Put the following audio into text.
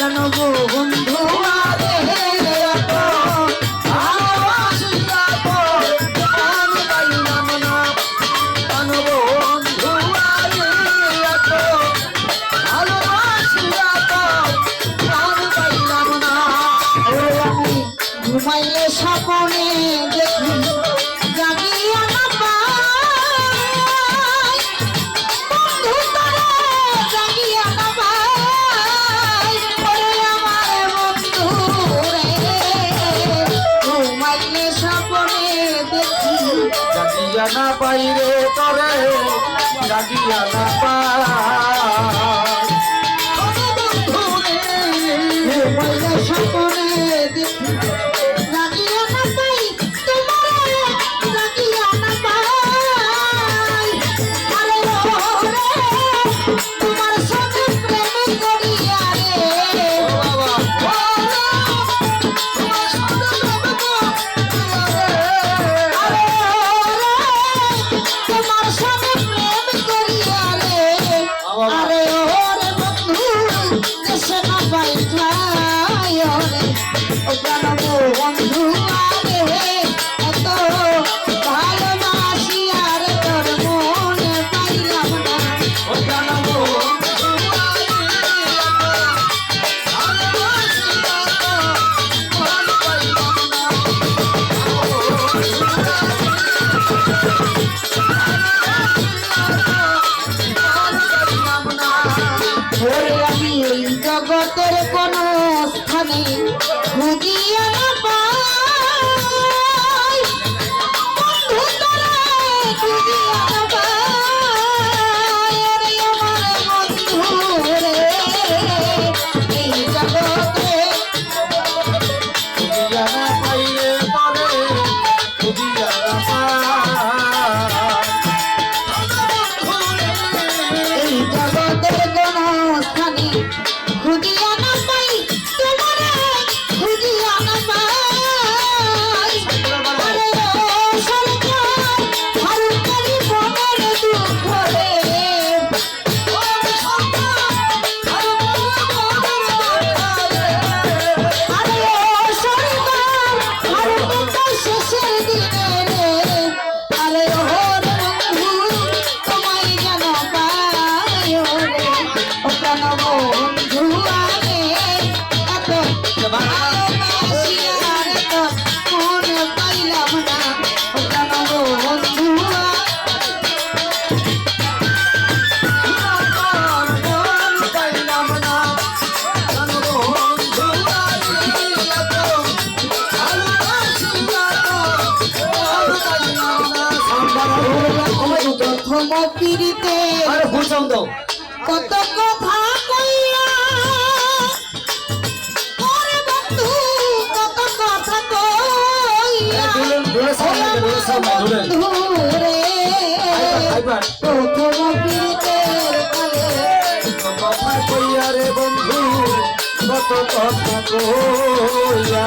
জানবো বন্ধু আরে এত ভালোবাসিয়া তোর প্রাণ পাইলাম না জানবো বন্ধু আরে এত ভালোবাসিয়া তোর প্রাণ পাইলাম না ওরে আমি ঘুমাইলে স্বপ্নে দেখি জাগিয়া না পাই বন্ধু তারে জাগিয়া না পাই ওরে আমার বন্ধু রে ঘুমাইলে স্বপ্নে দেখি জাগিয়া না পাই রে তরে জাগিয়া না পাই বন্ধু রে ঘুমাইলে স্বপ্নে দেখি জাগিয়া না পাই তোমারে জাগিয়া না পাই আরে ওরে তোমার সাথে প্রেম করিয়া রে বাবা তোমার সাথে প্রেম করিয়া রে আরে ওরে তোমার সাথে প্রেম করিয়া রে আরে ওরে বন্ধু দেশে না পাই ঠাই ওরে ও জানবো বন্ধু আরে এত ভালোবাসি আর তোর মনে পাইলাম না ও জানবো ওরে আমি এই জগতের কোন স্থানে খুঁজিয়া না পাই বন্ধু তোরে খুঁজিয়া না পাই ওরে আমার বন্ধু রে এই জগতে খুঁজিয়া না পাই রে তরে খুঁজিয়া না এই জগতের কোন স্থানে খুঁজিয়া না পাই তোমারে খুঁজিয়া না পাই আরে ও সরকার হরকারি মনের দুঃখ রে ও সরকার আরে ও সরকার হরকার শেষের দিনে রে আরে ও বন্ধু তোমায় যেন পাই ওরে ও কেন বন্ধু আরে এত ভালোবাসি আর তো মনে পাইলাম না ও কেন বন্ধু পাইলাম না জানবো বন্ধু প্রথম পিড়িতে আরে ভূষণ দাও কত কথা কইয়া ওরে বন্ধু কত কথা কইয়া বন্ধু রে প্রথম পিড়িতের কালে কথা কইয়া রে বন্ধু কত কথা কইয়া